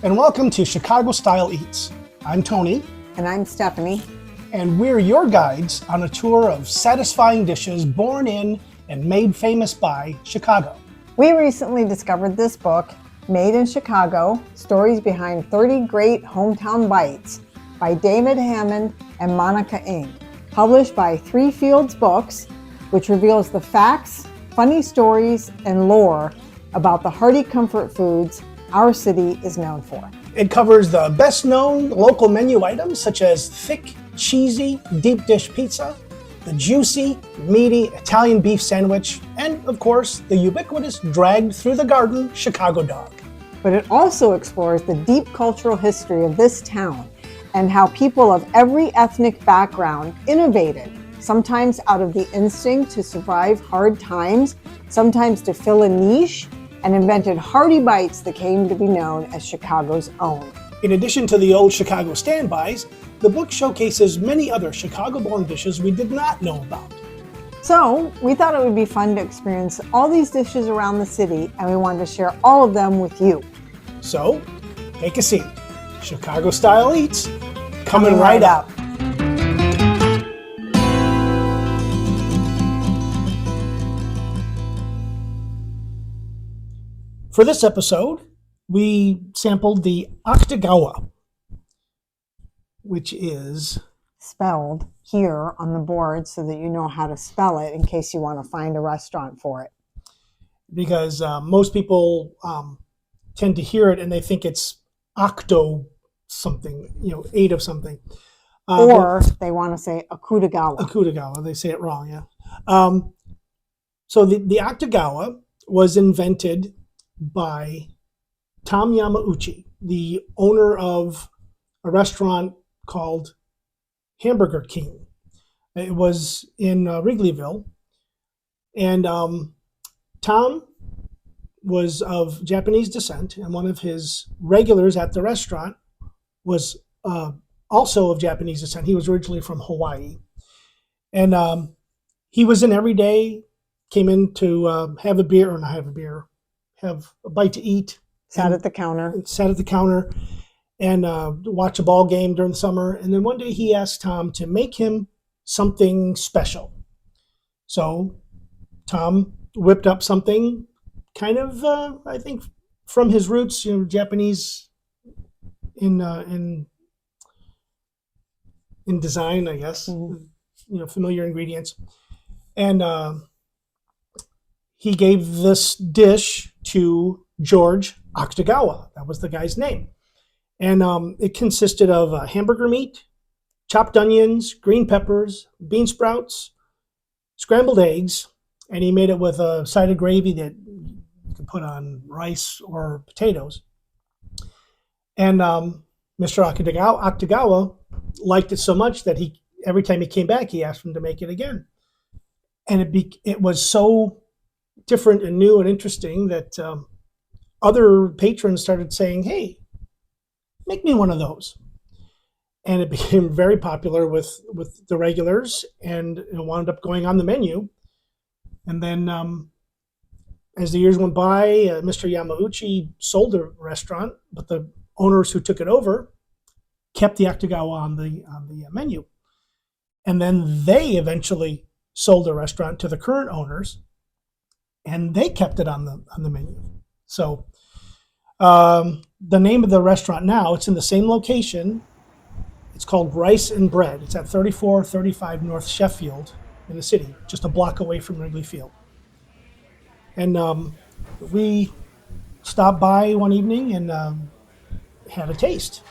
and welcome to Chicago Style Eats. I'm Tony. And I'm Stephanie. And we're your guides on a tour of satisfying dishes born in and made famous by Chicago. We recently discovered this book, Made in Chicago, Stories Behind 30 Great Hometown Bites, by David Hammond and Monica Ng, published by Three Fields Books, which reveals the facts, funny stories, and lore about the hearty comfort foods our city is known for. It covers the best-known local menu items such as thick, cheesy, deep dish pizza, the juicy, meaty Italian beef sandwich, and of course, the ubiquitous dragged through the garden Chicago dog. But it also explores the deep cultural history of this town and how people of every ethnic background innovated, sometimes out of the instinct to survive hard times, sometimes to fill a niche, and invented hearty bites that came to be known as Chicago's own. In addition to the old Chicago standbys, the book showcases many other Chicago-born dishes we did not know about. So we thought it would be fun to experience all these dishes around the city, and we wanted to share all of them with you. So, take a seat. Chicago Style Eats, coming right up. For this episode, we sampled the Akutagawa, which is spelled here on the board so that you know how to spell it in case you want to find a restaurant for it. Because most people tend to hear it and they think it's octo something, 8 of something. Or they want to say Akutagawa. Akutagawa, they say it wrong, yeah. So the Akutagawa was invented by Tom Yamauchi, the owner of a restaurant called Hamburger King. It was in Wrigleyville. And Tom was of Japanese descent, and one of his regulars at the restaurant was also of Japanese descent. He was originally from Hawaii. And he was in every day, came in to have a bite to eat. Sat at the counter and watch a ball game during the summer. And then one day he asked Tom to make him something special. So Tom whipped up something kind of, I think, from his roots, Japanese in design, I guess, familiar ingredients. And he gave this dish to George Akutagawa. That was the guy's name. And it consisted of hamburger meat, chopped onions, green peppers, bean sprouts, scrambled eggs, and he made it with a side of gravy that you could put on rice or potatoes. And Mr. Akutagawa liked it so much that every time he came back, he asked him to make it again. And it was so different and new and interesting that other patrons started saying, "Hey, make me one of those." And it became very popular with the regulars, and it wound up going on the menu. And then as the years went by, Mr. Yamauchi sold the restaurant, but the owners who took it over kept the Akutagawa on the menu. And then they eventually sold the restaurant to the current owners, and they kept it on the menu. So the name of the restaurant now, it's in the same location. It's called Rice and Bread. It's at 3435 North Sheffield in the city, just a block away from Wrigley Field. And we stopped by one evening and had a taste.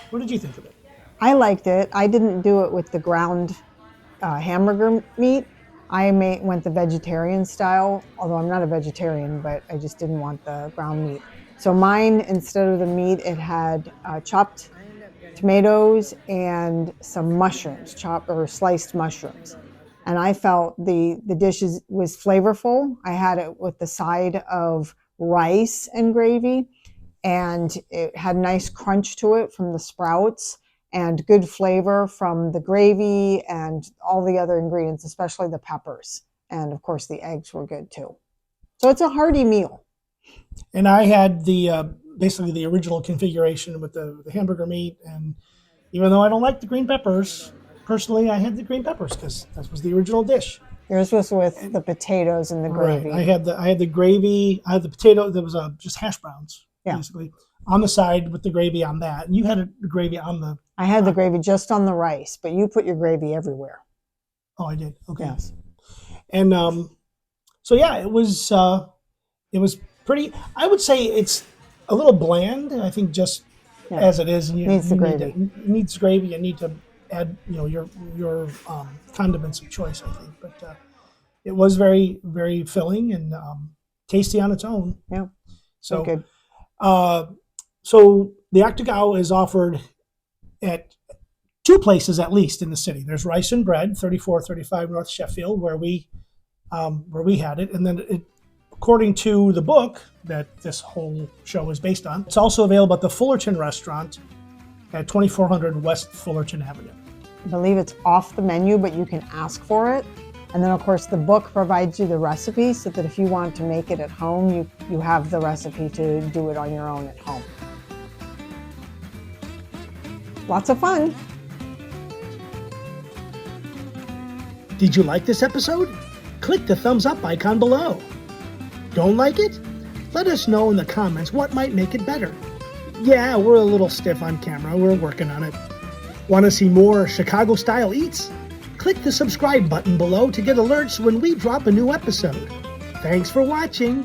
What did you think of it? I liked it. I didn't do it with the ground hamburger meat. I went the vegetarian style, although I'm not a vegetarian, but I just didn't want the ground meat. So mine, instead of the meat, it had chopped tomatoes and some mushrooms, chopped or sliced mushrooms. And I felt the dish was flavorful. I had it with the side of rice and gravy, and it had nice crunch to it from the sprouts and good flavor from the gravy and all the other ingredients, especially the peppers. And of course the eggs were good too. So it's a hearty meal. And I had the basically the original configuration with the hamburger meat. And even though I don't like the green peppers, personally, I had the green peppers because that was the original dish. Yours was with the potatoes and the Right. gravy. I had the gravy. I had the potato. There was just hash browns, basically, on the side with the gravy on that. And you had the gravy on the. I had the gravy just on the rice, but you put your gravy everywhere. Oh, I did. Okay. Yes. And so yeah, it was pretty. I would say it's a little bland. I think just as it is, and Needs the gravy. It needs gravy. You need to add, your condiments of choice. I think, but it was very, very filling and tasty on its own. Yeah. So good. So the Akutagawa is offered at two places at least in the city. There's Rice and Bread, 3435 North Sheffield, where we had it, and then according to the book that this whole show is based on, it's also available at the Fullerton Restaurant at 2400 West Fullerton Avenue. I believe it's off the menu, but you can ask for it. And then, of course, the book provides you the recipe so that if you want to make it at home, you have the recipe to do it on your own at home. Lots of fun. Did you like this episode? Click the thumbs up icon below. Don't like it? Let us know in the comments what might make it better. Yeah, we're a little stiff on camera. We're working on it. Want to see more Chicago-style eats? Click the subscribe button below to get alerts when we drop a new episode. Thanks for watching.